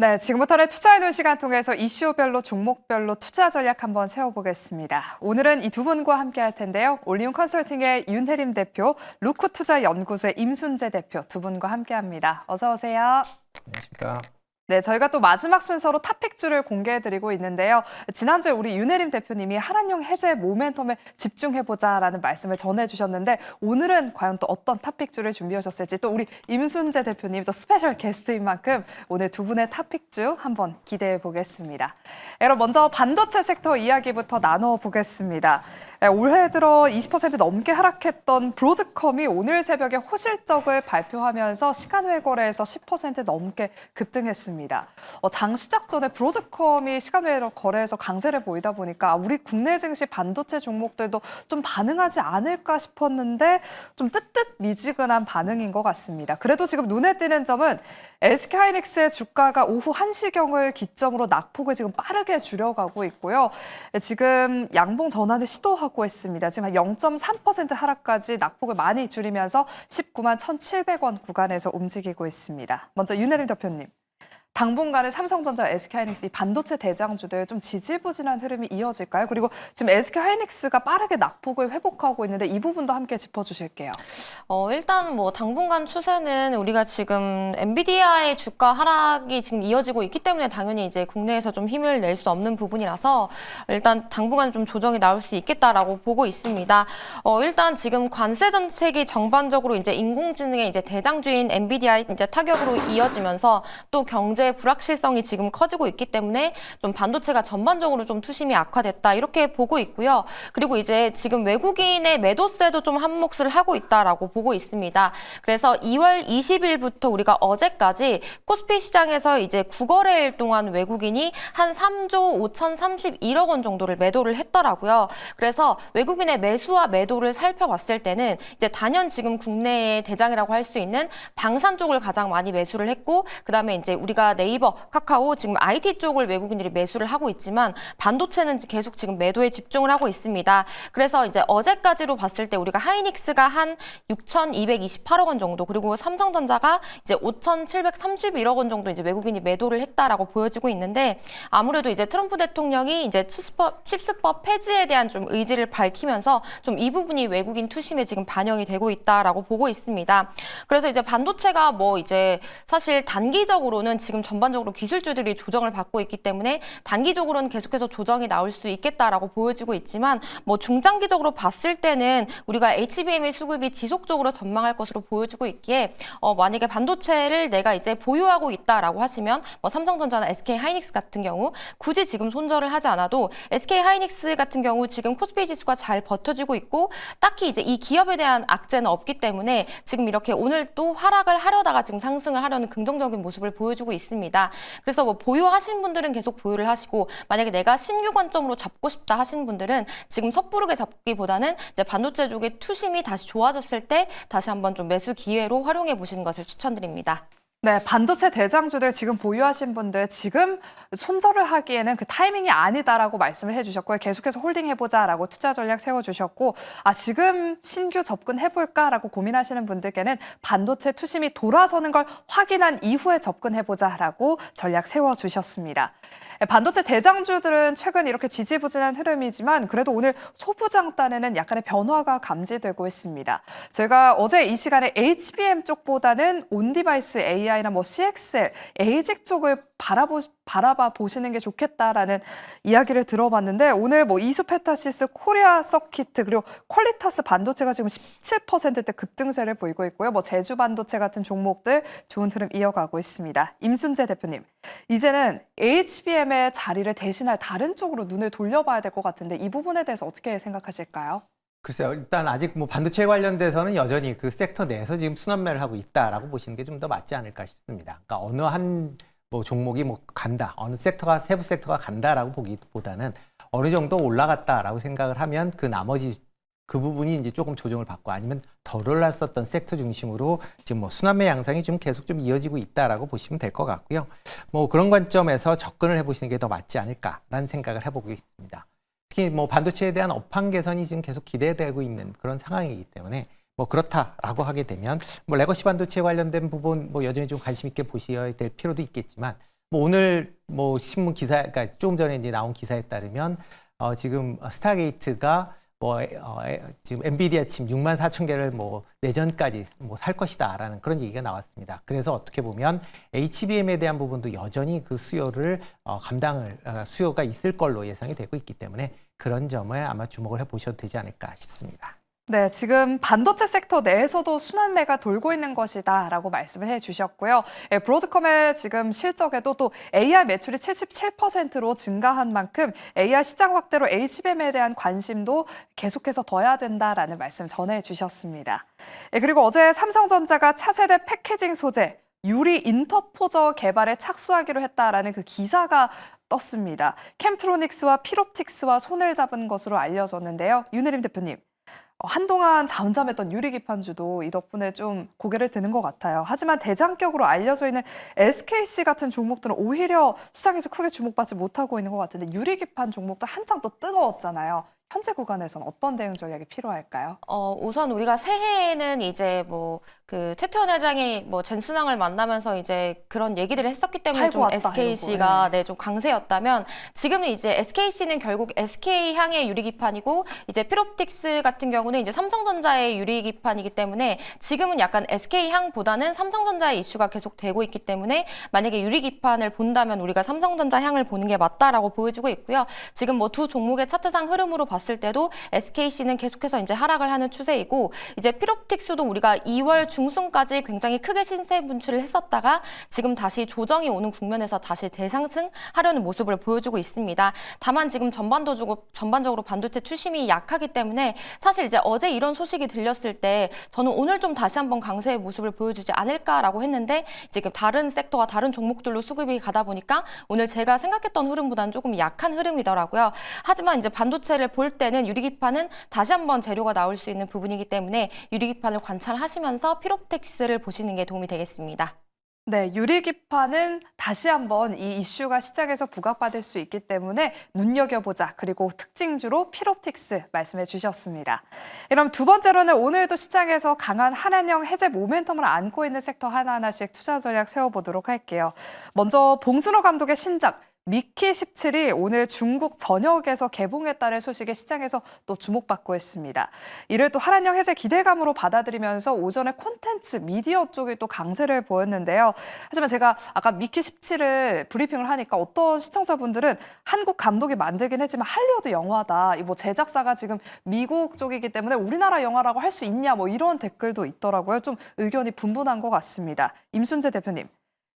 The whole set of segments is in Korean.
네, 지금부터는 투자해놓은 시간 통해서 이슈별로 종목별로 투자 전략 한번 세워보겠습니다. 오늘은 이 두 분과 함께 할 텐데요. 올리온 컨설팅의 윤혜림 대표, 루크투자연구소의 임순재 대표 두 분과 함께 합니다. 어서 오세요. 안녕하십니까. 네, 저희가 또 마지막 순서로 탑픽주를 공개해드리고 있는데요. 지난주에 우리 윤혜림 대표님이 한한령 해제 모멘텀에 집중해보자라는 말씀을 전해주셨는데 오늘은 과연 또 어떤 탑픽주를 준비하셨을지 또 우리 임순재 대표님 또 스페셜 게스트인 만큼 오늘 두 분의 탑픽주 한번 기대해 보겠습니다. 여러분 먼저 반도체 섹터 이야기부터 나눠보겠습니다. 올해 들어 20% 넘게 하락했던 브로드컴이 오늘 새벽에 호실적을 발표하면서 시간외 거래에서 10% 넘게 급등했습니다. 장 시작 전에 브로드컴이 시간외 거래에서 강세를 보이다 보니까 우리 국내 증시 반도체 종목들도 좀 반응하지 않을까 싶었는데 좀 뜨뜻미지근한 반응인 것 같습니다. 그래도 지금 눈에 띄는 점은 SK하이닉스의 주가가 오후 1시경을 기점으로 낙폭을 지금 빠르게 줄여가고 있고요. 지금 양봉 전환을 시도하고 있습니다. 지금 한 0.3% 하락까지 낙폭을 많이 줄이면서 19만 1,700원 구간에서 움직이고 있습니다. 먼저 윤혜림 대표님. 당분간은 삼성전자, SK하이닉스 이 반도체 대장주들 좀 지지부진한 흐름이 이어질까요? 그리고 지금 SK하이닉스가 빠르게 낙폭을 회복하고 있는데 이 부분도 함께 짚어주실게요. 일단 뭐 당분간 추세는 우리가 지금 엔비디아의 주가 하락이 지금 이어지고 있기 때문에 당연히 이제 국내에서 좀 힘을 낼 수 없는 부분이라서 일단 당분간 좀 조정이 나올 수 있겠다라고 보고 있습니다. 일단 지금 관세 정책이 전반적으로 이제 인공지능의 이제 대장주인 엔비디아의 이제 타격으로 이어지면서 또 경제 불확실성이 지금 커지고 있기 때문에 좀 반도체가 전반적으로 좀 투심이 악화됐다 이렇게 보고 있고요. 그리고 이제 지금 외국인의 매도세도 좀 한몫을 하고 있다라고 보고 있습니다. 그래서 2월 20일부터 우리가 어제까지 코스피 시장에서 이제 9거래일 동안 외국인이 한 3조 5,031억 원 정도를 매도를 했더라고요. 그래서 외국인의 매수와 매도를 살펴봤을 때는 이제 단연 지금 국내의 대장이라고 할 수 있는 방산 쪽을 가장 많이 매수를 했고 그다음에 이제 우리가 네이버, 카카오 지금 IT 쪽을 외국인들이 매수를 하고 있지만 반도체는 계속 지금 매도에 집중을 하고 있습니다. 그래서 이제 어제까지로 봤을 때 우리가 하이닉스가 한 6,228억 원 정도 그리고 삼성전자가 이제 5,731억 원 정도 이제 외국인이 매도를 했다라고 보여지고 있는데 아무래도 이제 트럼프 대통령이 이제 칩스법 폐지에 대한 좀 의지를 밝히면서 좀 이 부분이 외국인 투심에 지금 반영이 되고 있다라고 보고 있습니다. 그래서 이제 반도체가 뭐 이제 사실 단기적으로는 지금 전반적으로 기술주들이 조정을 받고 있기 때문에 단기적으로는 계속해서 조정이 나올 수 있겠다라고 보여지고 있지만 뭐 중장기적으로 봤을 때는 우리가 HBM의 수급이 지속적으로 전망할 것으로 보여지고 있기에 만약에 반도체를 내가 이제 보유하고 있다라고 하시면 뭐 삼성전자나 SK하이닉스 같은 경우 굳이 지금 손절을 하지 않아도 SK하이닉스 같은 경우 지금 코스피 지수가 잘 버텨지고 있고 딱히 이제 이 기업에 대한 악재는 없기 때문에 지금 이렇게 오늘 또 하락을 하려다가 지금 상승을 하려는 긍정적인 모습을 보여주고 있습니다. 그래서 뭐 보유하신 분들은 계속 보유를 하시고 만약에 내가 신규 관점으로 잡고 싶다 하시는 분들은 지금 섣부르게 잡기보다는 이제 반도체 쪽의 투심이 다시 좋아졌을 때 다시 한번 좀 매수 기회로 활용해 보시는 것을 추천드립니다. 네, 반도체 대장주들 지금 보유하신 분들 지금 손절을 하기에는 그 타이밍이 아니다라고 말씀을 해주셨고요. 계속해서 홀딩해보자라고 투자 전략 세워주셨고 지금 신규 접근해볼까라고 고민하시는 분들께는 반도체 투심이 돌아서는 걸 확인한 이후에 접근해보자라고 전략 세워주셨습니다. 반도체 대장주들은 최근 이렇게 지지부진한 흐름이지만 그래도 오늘 소부장단에는 약간의 변화가 감지되고 있습니다. 저희가 어제 이 시간에 HBM 쪽보다는 온디바이스 AI나 뭐 CXL, ASIC 쪽을 바라봐 보시는 게 좋겠다라는 이야기를 들어봤는데 오늘 뭐 이수페타시스, 코리아 서키트 그리고 퀄리타스 반도체가 지금 17%대 급등세를 보이고 있고요. 뭐 제주 반도체 같은 종목들 좋은 흐름 이어가고 있습니다. 임순재 대표님, 이제는 HBM의 자리를 대신할 다른 쪽으로 눈을 돌려봐야 될 것 같은데 이 부분에 대해서 어떻게 생각하실까요? 글쎄요. 일단 아직 뭐 반도체 관련돼서는 여전히 그 섹터 내에서 지금 순환매를 하고 있다라고 보시는 게 좀 더 맞지 않을까 싶습니다. 그러니까 어느 한 뭐 종목이 뭐 간다, 어느 섹터가 세부 섹터가 간다라고 보기보다는 어느 정도 올라갔다라고 생각을 하면 그 나머지 그 부분이 이제 조금 조정을 받고 아니면 덜 올랐었던 섹터 중심으로 지금 뭐 순환매 양상이 좀 계속 좀 이어지고 있다라고 보시면 될 것 같고요. 뭐 그런 관점에서 접근을 해보시는 게 더 맞지 않을까라는 생각을 해보고 있습니다. 특히 뭐 반도체에 대한 업황 개선이 지금 계속 기대되고 있는 그런 상황이기 때문에 뭐 그렇다라고 하게 되면 뭐 레거시 반도체 관련된 부분 뭐 여전히 좀 관심 있게 보셔야 될 필요도 있겠지만 뭐 오늘 뭐 신문 기사, 그러니까 조금 전에 이제 나온 기사에 따르면 지금 스타게이트가 지금 엔비디아 칩 64,000개를 뭐 내년까지 뭐 살 것이다라는 그런 얘기가 나왔습니다. 그래서 어떻게 보면 HBM에 대한 부분도 여전히 그 수요를 수요가 있을 걸로 예상이 되고 있기 때문에 그런 점에 아마 주목을 해보셔도 되지 않을까 싶습니다. 네, 지금 반도체 섹터 내에서도 순환매가 돌고 있는 것이다라고 말씀을 해주셨고요. 브로드컴의 지금 실적에도 또 AR 매출이 77%로 증가한 만큼 AR 시장 확대로 HBM에 대한 관심도 계속해서 둬야 된다라는 말씀 전해주셨습니다. 그리고 어제 삼성전자가 차세대 패키징 소재 유리 인터포저 개발에 착수하기로 했다라는 그 기사가 떴습니다. 캠트로닉스와 필옵틱스와 손을 잡은 것으로 알려졌는데요. 윤혜림 대표님. 한동안 잠잠했던 유리기판주도 이 덕분에 좀 고개를 드는 것 같아요. 하지만 대장격으로 알려져 있는 SKC 같은 종목들은 오히려 시장에서 크게 주목받지 못하고 있는 것 같은데 유리기판 종목도 한창 또 뜨거웠잖아요. 현재 구간에서는 어떤 대응 전략이 필요할까요? 우선 우리가 새해에는 이제 최태원 회장이 젠순왕을 만나면서 이제 그런 얘기들을 했었기 때문에 팔고 좀 왔다, SKC가 이러고, 좀 강세였다면 지금은 이제 SKC는 결국 SK향의 유리기판이고 이제 필옵틱스 같은 경우는 이제 삼성전자의 유리기판이기 때문에 지금은 약간 SK향보다는 삼성전자의 이슈가 계속 되고 있기 때문에 만약에 유리기판을 본다면 우리가 삼성전자 향을 보는 게 맞다라고 보여주고 있고요. 지금 두 종목의 차트상 흐름으로 봤을 때도 SKC는 계속해서 이제 하락을 하는 추세이고 이제 필옵틱스도 우리가 2월 중순까지 굉장히 크게 신세 분출을 했었다가 지금 다시 조정이 오는 국면에서 다시 대상승하려는 모습을 보여주고 있습니다. 다만 지금 전반적으로 반도체 추심이 약하기 때문에 사실 이제 어제 이런 소식이 들렸을 때 저는 오늘 좀 다시 한번 강세의 모습을 보여주지 않을까라고 했는데 지금 다른 섹터와 다른 종목들로 수급이 가다 보니까 오늘 제가 생각했던 흐름보다는 조금 약한 흐름이더라고요. 하지만 이제 반도체를 볼 때는 유리기판은 다시 한번 재료가 나올 수 있는 부분이기 때문에 유리기판을 관찰하시면서 필옵틱스를 보시는 게 도움이 되겠습니다. 네, 유리기판은 다시 한번 이 이슈가 시장에서 부각받을 수 있기 때문에 눈여겨보자. 그리고 특징주로 필옵틱스 말씀해 주셨습니다. 그럼 두 번째로는 오늘도 시장에서 강한 한한령 해제 모멘텀을 안고 있는 섹터 하나하나씩 투자 전략 세워보도록 할게요. 먼저 봉준호 감독의 신작 미키 17이 오늘 중국 전역에서 개봉했다는 소식에 시장에서 또 주목받고 있습니다. 이를 또 한한령 해제 기대감으로 받아들이면서 오전에 콘텐츠 미디어 쪽이 또 강세를 보였는데요. 하지만 제가 아까 미키 17을 브리핑을 하니까 어떤 시청자분들은 한국 감독이 만들긴 했지만 할리우드 영화다. 제작사가 지금 미국 쪽이기 때문에 우리나라 영화라고 할 수 있냐 이런 댓글도 있더라고요. 좀 의견이 분분한 것 같습니다. 임순재 대표님.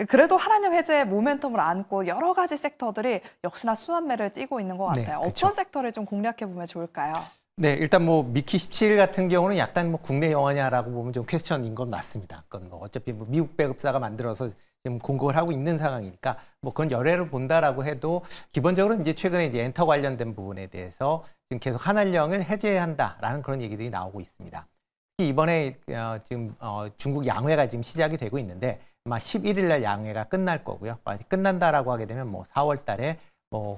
그래도 한한령 해제 모멘텀을 안고 여러 가지 섹터들이 역시나 수완매를 띠고 있는 것 같아요. 네, 그렇죠. 어떤 섹터를 좀 공략해 보면 좋을까요? 네, 일단 미키 17 같은 경우는 약간 국내 영화냐라고 보면 좀 퀘스천인 건 맞습니다. 그건 어차피 미국 배급사가 만들어서 지금 공급을 하고 있는 상황이니까 그건 열애를 본다라고 해도 기본적으로 이제 최근에 이제 엔터 관련된 부분에 대해서 지금 계속 한한령을 해제한다라는 그런 얘기들이 나오고 있습니다. 특히 이번에 지금 중국 양회가 지금 시작이 되고 있는데 아마 11일 날 양회가 끝날 거고요. 끝난다라고 하게 되면 4월 달에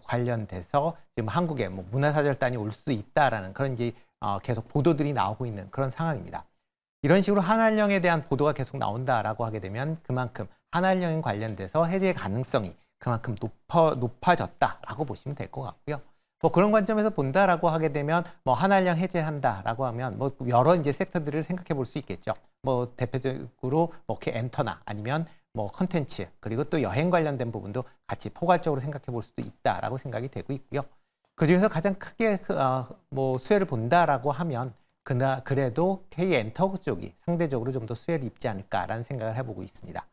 관련돼서 지금 한국에 문화사절단이 올 수도 있다라는 그런 이제 계속 보도들이 나오고 있는 그런 상황입니다. 이런 식으로 한한령에 대한 보도가 계속 나온다라고 하게 되면 그만큼 한한령에 관련돼서 해제의 가능성이 그만큼 높아졌다라고 보시면 될 것 같고요. 그런 관점에서 본다라고 하게 되면 한한령 해제한다라고 하면 여러 이제 섹터들을 생각해 볼 수 있겠죠. 대표적으로 엔터나 아니면 컨텐츠 그리고 또 여행 관련된 부분도 같이 포괄적으로 생각해 볼 수도 있다라고 생각이 되고 있고요. 그 중에서 가장 크게 수혜를 본다라고 하면 그래도 K 엔터 쪽이 상대적으로 좀 더 수혜를 입지 않을까라는 생각을 해보고 있습니다.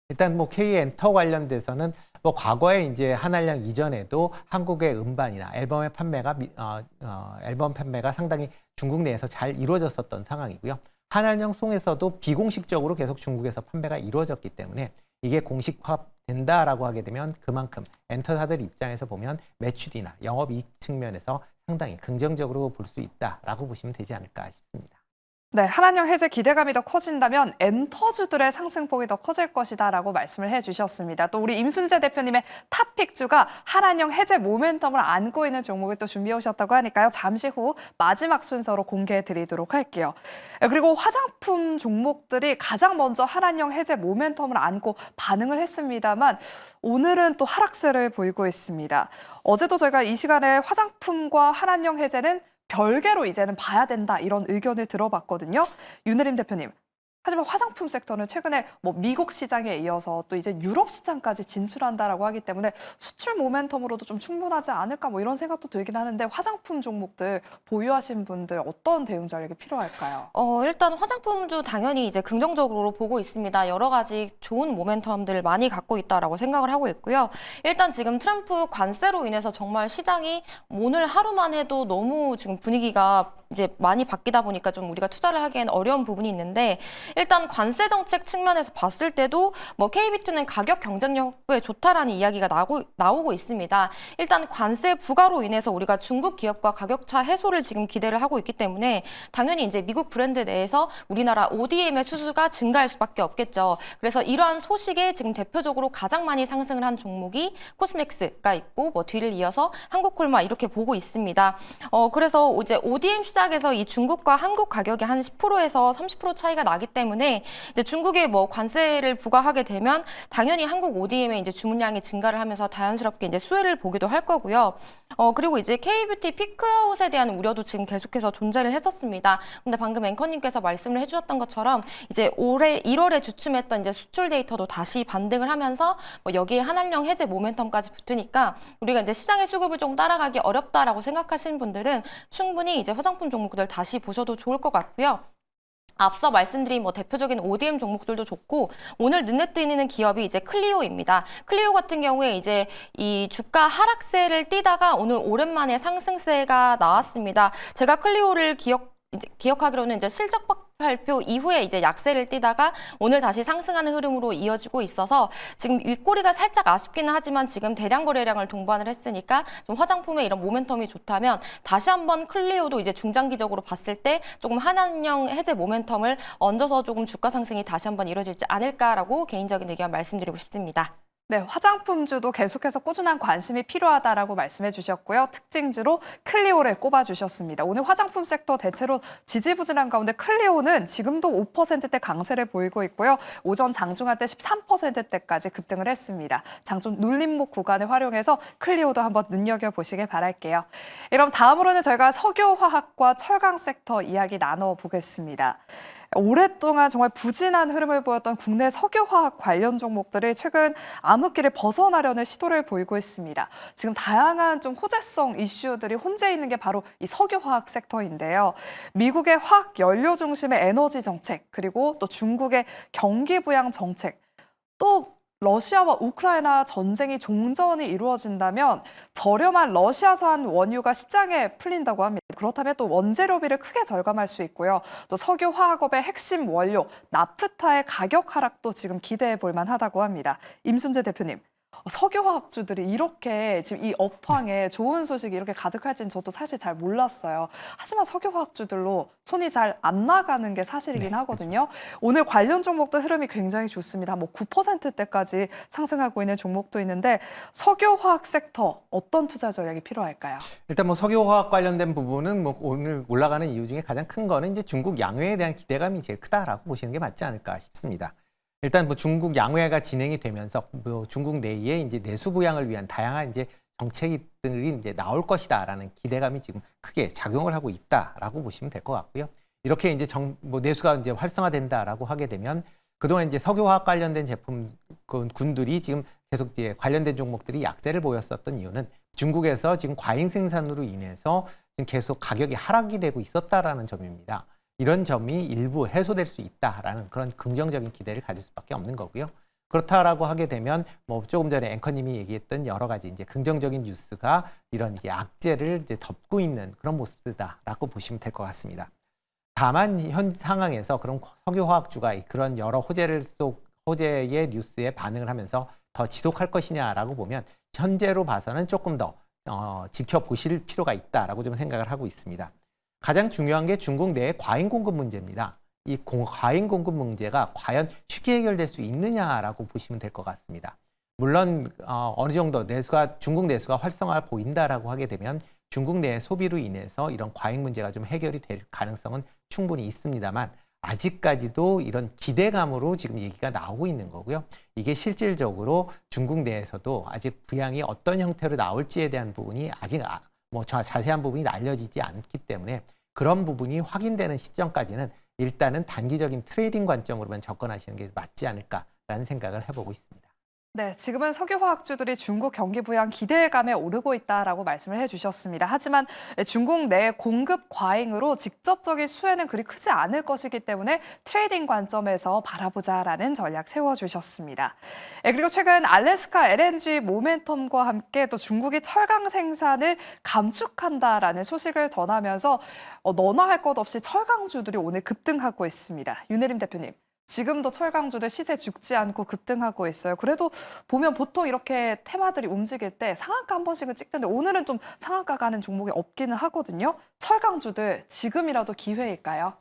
일단 K 엔터 관련돼서는 과거에 이제 한한령 이전에도 한국의 음반이나 앨범 판매가 상당히 중국 내에서 잘 이루어졌었던 상황이고요. 한한령 송에서도 비공식적으로 계속 중국에서 판매가 이루어졌기 때문에 이게 공식화된다라고 하게 되면 그만큼 엔터사들 입장에서 보면 매출이나 영업이익 측면에서 상당히 긍정적으로 볼 수 있다라고 보시면 되지 않을까 싶습니다. 네, 한한령 해제 기대감이 더 커진다면 엔터주들의 상승폭이 더 커질 것이다라고 말씀을 해주셨습니다. 또 우리 임순재 대표님의 탑픽주가 한한령 해제 모멘텀을 안고 있는 종목을 또 준비해 오셨다고 하니까요. 잠시 후 마지막 순서로 공개해 드리도록 할게요. 그리고 화장품 종목들이 가장 먼저 한한령 해제 모멘텀을 안고 반응을 했습니다만 오늘은 또 하락세를 보이고 있습니다. 어제도 저희가 이 시간에 화장품과 한한령 해제는 별개로 이제는 봐야 된다 이런 의견을 들어봤거든요. 윤혜림 대표님. 하지만 화장품 섹터는 최근에 뭐 미국 시장에 이어서 또 이제 유럽 시장까지 진출한다라고 하기 때문에 수출 모멘텀으로도 좀 충분하지 않을까 뭐 이런 생각도 들긴 하는데 화장품 종목들 보유하신 분들 어떤 대응 전략이 필요할까요? 일단 화장품주 당연히 이제 긍정적으로 보고 있습니다. 여러 가지 좋은 모멘텀들을 많이 갖고 있다라고 생각을 하고 있고요. 일단 지금 트럼프 관세로 인해서 정말 시장이 오늘 하루만 해도 너무 지금 분위기가 이제 많이 바뀌다 보니까 좀 우리가 투자를 하기엔 어려운 부분이 있는데 일단 관세 정책 측면에서 봤을 때도 뭐 KB투는 가격 경쟁력 확보에 좋다라는 이야기가 나오고 있습니다. 일단 관세 부과로 인해서 우리가 중국 기업과 가격차 해소를 지금 기대를 하고 있기 때문에 당연히 이제 미국 브랜드 내에서 우리나라 ODM의 수주가 증가할 수밖에 없겠죠. 그래서 이러한 소식에 지금 대표적으로 가장 많이 상승을 한 종목이 코스맥스가 있고 뭐 뒤를 이어서 한국콜마 이렇게 보고 있습니다. 그래서 이제 ODM 시장에서 이 중국과 한국 가격이 한 10%에서 30% 차이가 나기 때문에 이제 중국에 뭐 관세를 부과하게 되면 당연히 한국 ODM의 이제 주문량이 증가를 하면서 자연스럽게 이제 수혜를 보기도 할 거고요. 그리고 이제 K뷰티 피크아웃에 대한 우려도 지금 계속해서 존재를 했었습니다. 근데 방금 앵커님께서 말씀을 해주셨던 것처럼 이제 올해 1월에 주춤했던 이제 수출 데이터도 다시 반등을 하면서 뭐 여기에 한한령 해제 모멘텀까지 붙으니까 우리가 이제 시장의 수급을 좀 따라가기 어렵다라고 생각하시는 분들은 충분히 이제 화장품 종목들 다시 보셔도 좋을 것 같고요. 앞서 말씀드린 뭐 대표적인 ODM 종목들도 좋고 오늘 눈에 띄는 기업이 이제 클리오입니다. 클리오 같은 경우에 이제 이 주가 하락세를 띠다가 오늘 오랜만에 상승세가 나왔습니다. 제가 클리오를 기억하기로는 이제 실적 발표 이후에 이제 약세를 띠다가 오늘 다시 상승하는 흐름으로 이어지고 있어서 지금 윗꼬리가 살짝 아쉽기는 하지만 지금 대량 거래량을 동반을 했으니까 좀 화장품의 이런 모멘텀이 좋다면 다시 한번 클리오도 이제 중장기적으로 봤을 때 조금 한한령 해제 모멘텀을 얹어서 조금 주가 상승이 다시 한번 이루어질지 않을까라고 개인적인 의견 말씀드리고 싶습니다. 네, 화장품주도 계속해서 꾸준한 관심이 필요하다라고 말씀해 주셨고요. 특징주로 클리오를 꼽아주셨습니다. 오늘 화장품 섹터 대체로 지지부진한 가운데 클리오는 지금도 5%대 강세를 보이고 있고요. 오전 장중한 때 13%대까지 급등을 했습니다. 장중 눌림목 구간을 활용해서 클리오도 한번 눈여겨보시길 바랄게요. 그럼 다음으로는 저희가 석유화학과 철강 섹터 이야기 나눠보겠습니다. 오랫동안 정말 부진한 흐름을 보였던 국내 석유화학 관련 종목들이 최근 암흑기를 벗어나려는 시도를 보이고 있습니다. 지금 다양한 좀 호재성 이슈들이 혼재 있는 게 바로 이 석유화학 섹터인데요. 미국의 화학 연료 중심의 에너지 정책, 그리고 또 중국의 경기 부양 정책, 또 러시아와 우크라이나 전쟁이 종전이 이루어진다면 저렴한 러시아산 원유가 시장에 풀린다고 합니다. 그렇다면 또 원재료비를 크게 절감할 수 있고요. 또 석유화학업의 핵심 원료 나프타의 가격 하락도 지금 기대해 볼 만하다고 합니다. 임순재 대표님. 석유화학주들이 이렇게 지금 이 업황에 좋은 소식이 이렇게 가득할지는 저도 사실 잘 몰랐어요. 하지만 석유화학주들로 손이 잘 안 나가는 게 사실이긴 하거든요. 오늘 관련 종목도 흐름이 굉장히 좋습니다. 뭐 9%대까지 상승하고 있는 종목도 있는데 석유화학 섹터 어떤 투자 전략이 필요할까요? 일단 뭐 석유화학 관련된 부분은 뭐 오늘 올라가는 이유 중에 가장 큰 거는 이제 중국 양회에 대한 기대감이 제일 크다라고 보시는 게 맞지 않을까 싶습니다. 일단 뭐 중국 양회가 진행이 되면서 뭐 중국 내에 이제 내수 부양을 위한 다양한 이제 정책들이 이제 나올 것이다라는 기대감이 지금 크게 작용을 하고 있다라고 보시면 될 것 같고요. 이렇게 이제 뭐 내수가 이제 활성화된다라고 하게 되면 그동안 이제 석유화학 관련된 제품 군들이 지금 계속 이제 관련된 종목들이 약세를 보였었던 이유는 중국에서 지금 과잉 생산으로 인해서 지금 계속 가격이 하락이 되고 있었다라는 점입니다. 이런 점이 일부 해소될 수 있다라는 그런 긍정적인 기대를 가질 수밖에 없는 거고요. 그렇다라고 하게 되면 뭐 조금 전에 앵커님이 얘기했던 여러 가지 이제 긍정적인 뉴스가 이런 이제 악재를 이제 덮고 있는 그런 모습이다라고 보시면 될 것 같습니다. 다만 현 상황에서 그런 석유화학주가 그런 여러 호재의 뉴스에 반응을 하면서 더 지속할 것이냐라고 보면 현재로 봐서는 조금 더 지켜보실 필요가 있다라고 좀 생각을 하고 있습니다. 가장 중요한 게 중국 내의 과잉 공급 문제입니다. 이 과잉 공급 문제가 과연 쉽게 해결될 수 있느냐라고 보시면 될 것 같습니다. 물론 어느 정도 중국 내수가 활성화 보인다라고 하게 되면 중국 내 소비로 인해서 이런 과잉 문제가 좀 해결이 될 가능성은 충분히 있습니다만 아직까지도 이런 기대감으로 지금 얘기가 나오고 있는 거고요. 이게 실질적으로 중국 내에서도 아직 부양이 어떤 형태로 나올지에 대한 부분이 아직 자세한 부분이 알려지지 않기 때문에 그런 부분이 확인되는 시점까지는 일단은 단기적인 트레이딩 관점으로만 접근하시는 게 맞지 않을까라는 생각을 해보고 있습니다. 네, 지금은 석유화학주들이 중국 경기 부양 기대감에 오르고 있다라고 말씀을 해주셨습니다. 하지만 중국 내 공급 과잉으로 직접적인 수혜는 그리 크지 않을 것이기 때문에 트레이딩 관점에서 바라보자라는 전략 세워주셨습니다. 그리고 최근 알래스카 LNG 모멘텀과 함께 또 중국이 철강 생산을 감축한다라는 소식을 전하면서 너나 할 것 없이 철강주들이 오늘 급등하고 있습니다. 윤혜림 대표님. 지금도 철강주들 시세 죽지 않고 급등하고 있어요. 그래도 보면 보통 이렇게 테마들이 움직일 때 상한가 한 번씩은 찍던데 오늘은 좀 상한가 가는 종목이 없기는 하거든요. 철강주들 지금이라도 기회일까요?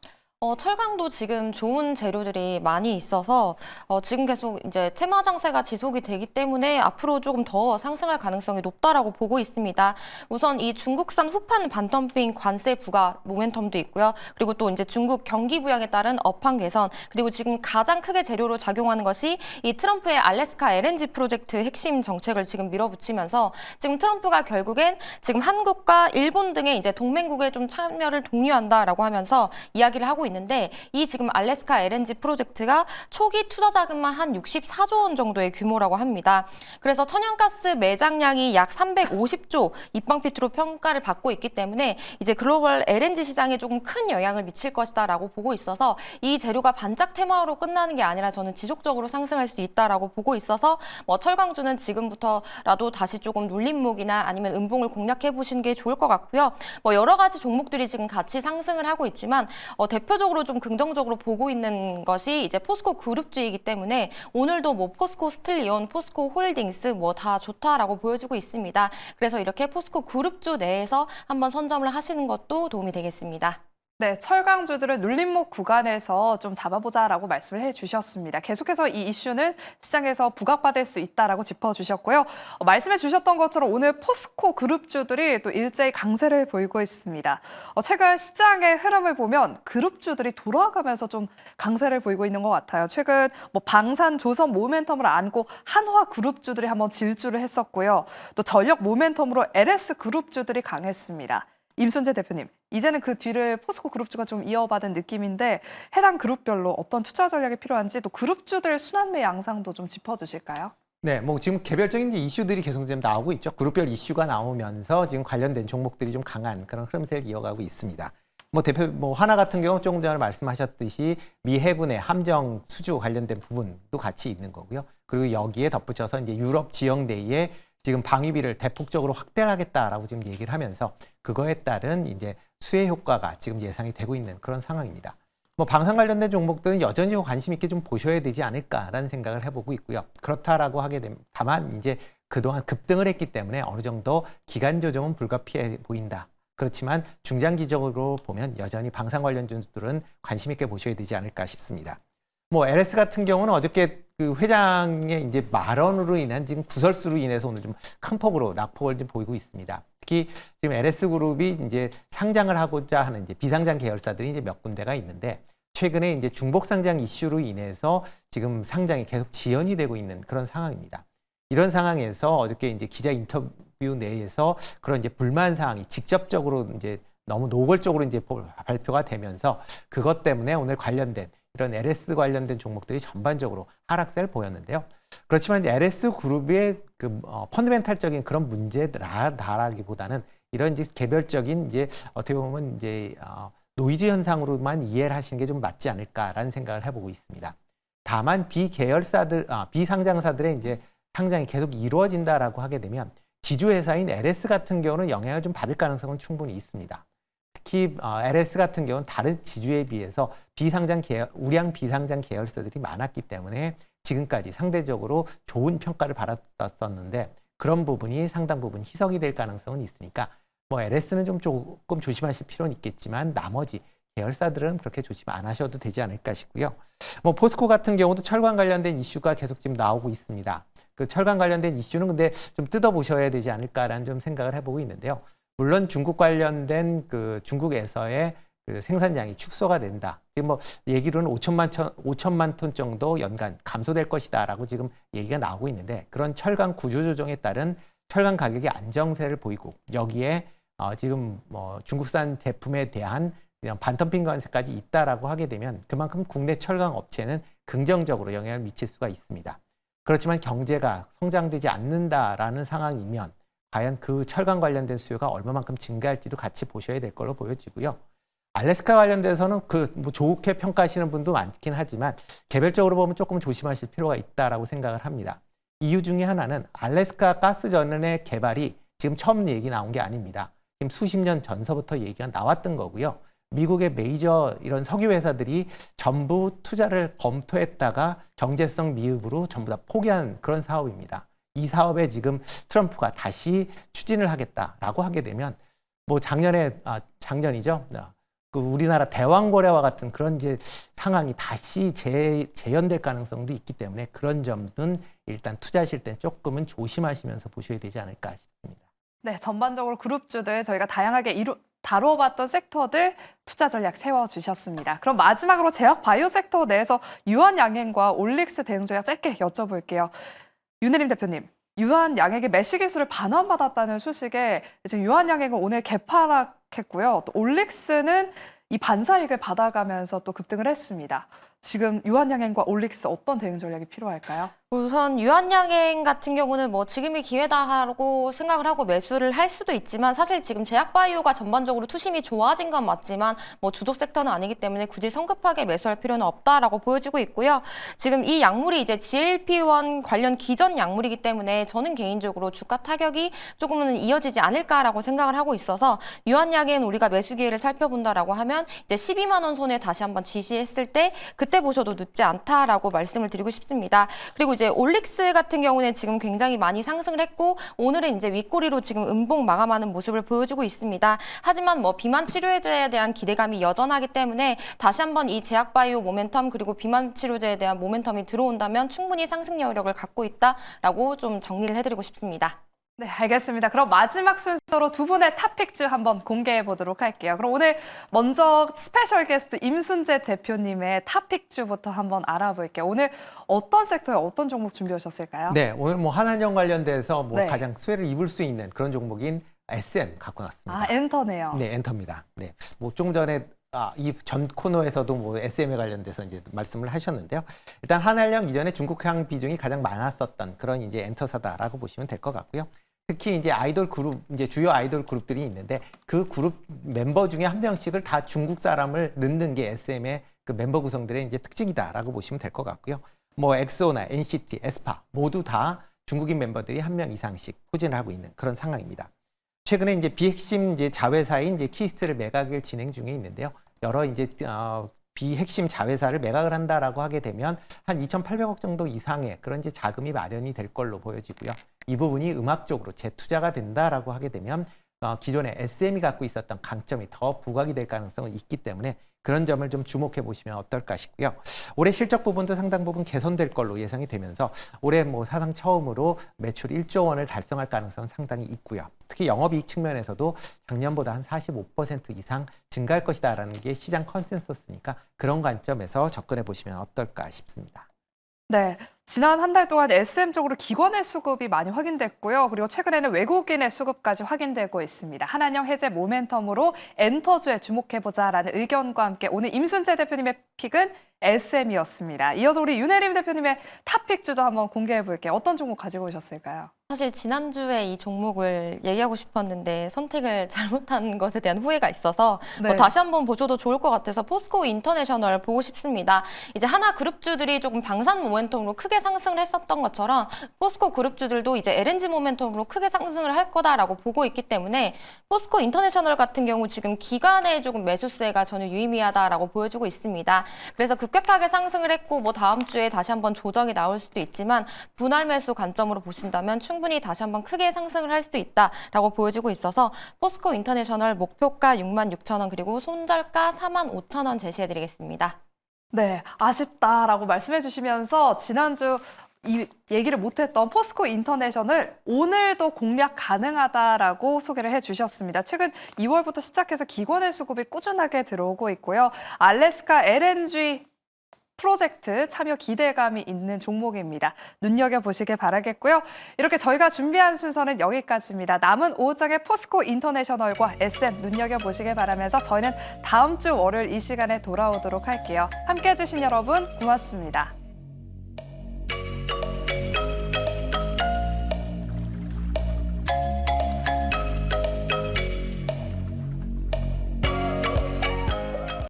철강도 지금 좋은 재료들이 많이 있어서 지금 계속 이제 테마 장세가 지속이 되기 때문에 앞으로 조금 더 상승할 가능성이 높다라고 보고 있습니다. 우선 이 중국산 후판 반덤핑 관세 부과 모멘텀도 있고요. 그리고 또 이제 중국 경기 부양에 따른 업황 개선, 그리고 지금 가장 크게 재료로 작용하는 것이 이 트럼프의 알래스카 LNG 프로젝트 핵심 정책을 지금 밀어붙이면서 지금 트럼프가 결국엔 지금 한국과 일본 등의 이제 동맹국의 좀 참여를 독려한다라고 하면서 이야기를 하고 있는데 이 지금 알래스카 LNG 프로젝트가 초기 투자 자금만 한 64조 원 정도의 규모라고 합니다. 그래서 천연가스 매장량이 약 350조 입방피트로 평가를 받고 있기 때문에 이제 글로벌 LNG 시장에 조금 큰 영향을 미칠 것이다라고 보고 있어서 이 재료가 반짝 테마로 끝나는 게 아니라 저는 지속적으로 상승할 수도 있다라고 보고 있어서 철강주는 지금부터라도 다시 조금 눌림목이나 아니면 음봉을 공략해 보시는 게 좋을 것 같고요. 여러 가지 종목들이 지금 같이 상승을 하고 있지만 대표적으로 좀 긍정적으로 보고 있는 것이 이제 포스코 그룹주이기 때문에 오늘도 포스코 스틸리온, 포스코 홀딩스 다 좋다라고 보여주고 있습니다. 그래서 이렇게 포스코 그룹주 내에서 한번 선점을 하시는 것도 도움이 되겠습니다. 네, 철강주들을 눌림목 구간에서 좀 잡아보자라고 말씀을 해주셨습니다. 계속해서 이 이슈는 시장에서 부각받을 수 있다라고 짚어주셨고요. 말씀해 주셨던 것처럼 오늘 포스코 그룹주들이 또 일제히 강세를 보이고 있습니다. 최근 시장의 흐름을 보면 그룹주들이 돌아가면서 좀 강세를 보이고 있는 것 같아요. 최근 방산, 조선 모멘텀을 안고 한화 그룹주들이 한번 질주를 했었고요. 또 전력 모멘텀으로 LS 그룹주들이 강했습니다. 임순재 대표님, 이제는 그 뒤를 포스코 그룹주가 좀 이어받은 느낌인데 해당 그룹별로 어떤 투자 전략이 필요한지 또 그룹주들 순환매 양상도 좀 짚어주실까요? 네, 지금 개별적인 이슈들이 계속 지금 나오고 있죠. 그룹별 이슈가 나오면서 지금 관련된 종목들이 좀 강한 그런 흐름세를 이어가고 있습니다. 하나 같은 경우 조금 전에 말씀하셨듯이 미 해군의 함정 수주 관련된 부분도 같이 있는 거고요. 그리고 여기에 덧붙여서 이제 유럽 지역 내에 지금 방위비를 대폭적으로 확대하겠다라고 지금 얘기를 하면서 그거에 따른 이제 수혜 효과가 지금 예상이 되고 있는 그런 상황입니다. 방산 관련된 종목들은 여전히 관심 있게 좀 보셔야 되지 않을까라는 생각을 해보고 있고요. 그렇다라고 하게 되면 다만 이제 그동안 급등을 했기 때문에 어느 정도 기간 조정은 불가피해 보인다. 그렇지만 중장기적으로 보면 여전히 방산 관련주들은 관심 있게 보셔야 되지 않을까 싶습니다. LS 같은 경우는 어저께 그 회장의 이제 말언으로 인한 지금 구설수로 인해서 오늘 좀 큰 폭으로 낙폭을 좀 보이고 있습니다. 특히 지금 LS 그룹이 이제 상장을 하고자 하는 이제 비상장 계열사들이 이제 몇 군데가 있는데 최근에 이제 중복 상장 이슈로 인해서 지금 상장이 계속 지연이 되고 있는 그런 상황입니다. 이런 상황에서 어저께 이제 기자 인터뷰 내에서 그런 이제 불만 사항이 직접적으로 이제 너무 노골적으로 이제 발표가 되면서 그것 때문에 오늘 관련된 이런 LS 관련된 종목들이 전반적으로 하락세를 보였는데요. 그렇지만 LS 그룹의 그 펀더멘탈적인 그런 문제라기보다는 이런 이제 개별적인 이제 어떻게 보면 이제 노이즈 현상으로만 이해를 하시는 게 좀 맞지 않을까라는 생각을 해보고 있습니다. 다만 비상장사들의 이제 상장이 계속 이루어진다라고 하게 되면 지주회사인 LS 같은 경우는 영향을 좀 받을 가능성은 충분히 있습니다. 특히 LS 같은 경우는 다른 지주에 비해서 우량 비상장 계열사들이 많았기 때문에 지금까지 상대적으로 좋은 평가를 받았었는데 그런 부분이 상당 부분 희석이 될 가능성은 있으니까 뭐 LS는 좀 조금 조심하실 필요는 있겠지만 나머지 계열사들은 그렇게 조심 안 하셔도 되지 않을까 싶고요. 뭐 포스코 같은 경우도 철강 관련된 이슈가 계속 지금 나오고 있습니다. 그 철강 관련된 이슈는 근데 좀 뜯어보셔야 되지 않을까라는 좀 생각을 해보고 있는데요. 물론 중국 관련된 그 중국에서의 그 생산량이 축소가 된다. 지금 뭐 얘기로는 5천만 톤 정도 연간 감소될 것이다라고 지금 얘기가 나오고 있는데 그런 철강 구조 조정에 따른 철강 가격이 안정세를 보이고 여기에 지금 뭐 중국산 제품에 대한 그냥 반덤핑 관세까지 있다라고 하게 되면 그만큼 국내 철강 업체는 긍정적으로 영향을 미칠 수가 있습니다. 그렇지만 경제가 성장되지 않는다라는 상황이면 과연 그 철강 관련된 수요가 얼마만큼 증가할지도 같이 보셔야 될 걸로 보여지고요. 알래스카 관련돼서는 뭐 좋게 평가하시는 분도 많긴 하지만 개별적으로 보면 조금 조심하실 필요가 있다라고 생각을 합니다. 이유 중에 하나는 알래스카 가스 전원의 개발이 지금 처음 얘기 나온 게 아닙니다. 지금 수십 년 전서부터 얘기가 나왔던 거고요. 미국의 메이저 이런 석유 회사들이 전부 투자를 검토했다가 경제성 미흡으로 전부 다 포기한 그런 사업입니다. 이 사업에 지금 트럼프가 다시 추진을 하겠다라고 하게 되면 뭐 작년이죠. 그 우리나라 대왕거래와 같은 그런 이제 상황이 다시 재현될 가능성도 있기 때문에 그런 점은 일단 투자하실 때 조금은 조심하시면서 보셔야 되지 않을까 싶습니다. 네, 전반적으로 그룹주들 저희가 다양하게 다뤄봤던 섹터들 투자 전략 세워주셨습니다. 그럼 마지막으로 제약 바이오 섹터 내에서 유한양행과 올릭스 대응 전략 짧게 여쭤볼게요. 윤혜림 대표님, 유한양행의 매수 기술을 반환받았다는 소식에 지금 유한양행은 오늘 개파락했고요. 또 올릭스는 이 반사이익을 받아가면서 또 급등을 했습니다. 지금 유한양행과 올릭스 어떤 대응 전략이 필요할까요? 우선 유한양행 같은 경우는 뭐 지금이 기회다라고 생각을 하고 매수를 할 수도 있지만 사실 지금 제약바이오가 전반적으로 투심이 좋아진 건 맞지만 뭐 주도 섹터는 아니기 때문에 굳이 성급하게 매수할 필요는 없다라고 보여지고 있고요. 지금 이 약물이 이제 GLP-1 관련 기존 약물이기 때문에 저는 개인적으로 주가 타격이 조금은 이어지지 않을까라고 생각을 하고 있어서 유한양행 우리가 매수 기회를 살펴본다라고 하면 이제 12만 원 선에 다시 한번 지시했을 때 그때 보셔도 늦지 않다라고 말씀을 드리고 싶습니다. 그리고 이제 올릭스 같은 경우는 지금 굉장히 많이 상승을 했고 오늘은 이제 윗꼬리로 지금 음봉 마감하는 모습을 보여주고 있습니다. 하지만 뭐 비만 치료제에 대한 기대감이 여전하기 때문에 다시 한번 이 제약바이오 모멘텀 그리고 비만 치료제에 대한 모멘텀이 들어온다면 충분히 상승 여력을 갖고 있다라고 좀 정리를 해드리고 싶습니다. 네, 알겠습니다. 그럼 마지막 순서로 두 분의 탑픽주 한번 공개해 보도록 할게요. 그럼 오늘 먼저 스페셜 게스트 임순재 대표님의 탑픽주부터 한번 알아볼게요. 오늘 어떤 섹터에 어떤 종목 준비하셨을까요? 네, 오늘 뭐 한한령 관련돼서 뭐 네. 가장 수혜를 입을 수 있는 그런 종목인 SM 갖고 왔습니다. 아, 엔터네요. 네, 엔터입니다. 네, 뭐 조금 전에 이 전 코너에서도 뭐 SM에 관련돼서 이제 말씀을 하셨는데요. 일단 한한령 이전에 중국향 비중이 가장 많았었던 그런 이제 엔터사다라고 보시면 될 것 같고요. 특히 이제 아이돌 그룹, 이제 주요 아이돌 그룹들이 있는데 그 그룹 멤버 중에 한 명씩을 다 중국 사람을 넣는 게 SM의 그 멤버 구성들의 이제 특징이다라고 보시면 될 것 같고요. 뭐 엑소나 NCT, 에스파 모두 다 중국인 멤버들이 한 명 이상씩 포진을 하고 있는 그런 상황입니다. 최근에 이제 비핵심 이제 자회사인 이제 키스트를 매각을 진행 중에 있는데요. 여러 이제 비핵심 자회사를 매각을 한다라고 하게 되면 한 2,800억 정도 이상의 그런 이제 자금이 마련이 될 걸로 보여지고요. 이 부분이 음악적으로 재투자가 된다라고 하게 되면 기존에 SM이 갖고 있었던 강점이 더 부각이 될 가능성은 있기 때문에 그런 점을 좀 주목해 보시면 어떨까 싶고요. 올해 실적 부분도 상당 부분 개선될 걸로 예상이 되면서 올해 뭐 사상 처음으로 매출 1조 원을 달성할 가능성은 상당히 있고요. 특히 영업이익 측면에서도 작년보다 한 45% 이상 증가할 것이다라는 게 시장 컨센서스니까 그런 관점에서 접근해 보시면 어떨까 싶습니다. 네, 지난 한 달 동안 SM 쪽으로 기관의 수급이 많이 확인됐고요. 그리고 최근에는 외국인의 수급까지 확인되고 있습니다. 한한령 해제 모멘텀으로 엔터주에 주목해보자라는 의견과 함께 오늘 임순재 대표님의 픽은 SM이었습니다. 이어서 우리 윤혜림 대표님의 탑픽주도 한번 공개해 볼게요. 어떤 종목 가지고 오셨을까요? 사실 지난주에 이 종목을 얘기하고 싶었는데 선택을 잘못한 것에 대한 후회가 있어서 네. 뭐 다시 한번 보셔도 좋을 것 같아서 포스코 인터내셔널 보고 싶습니다. 이제 하나 그룹주들이 조금 방산 모멘텀으로 크게 상승을 했었던 것처럼 포스코 그룹주들도 이제 LNG 모멘텀으로 크게 상승을 할 거다라고 보고 있기 때문에 포스코 인터내셔널 같은 경우 지금 기간에 조금 매수세가 전혀 유의미하다라고 보여주고 있습니다. 그래서 급격하게 상승을 했고 뭐 다음 주에 다시 한번 조정이 나올 수도 있지만 분할 매수 관점으로 보신다면 충분히 충분히 다시 한번 크게 상승을 할 수도 있다라고 보여지고 있어서 포스코 인터내셔널 목표가 66,000원 그리고 손절가 45,000원 제시해드리겠습니다. 네, 아쉽다라고 말씀해 주시면서 지난주 이 얘기를 못했던 포스코 인터내셔널 오늘도 공략 가능하다라고 소개를 해주셨습니다. 최근 2월부터 시작해서 기관의 수급이 꾸준하게 들어오고 있고요. 알래스카 LNG 프로젝트 참여 기대감이 있는 종목입니다. 눈여겨보시길 바라겠고요. 이렇게 저희가 준비한 순서는 여기까지입니다. 남은 5장의 포스코 인터내셔널과 SM 눈여겨보시길 바라면서 저희는 다음 주 월요일 이 시간에 돌아오도록 할게요. 함께해 주신 여러분 고맙습니다.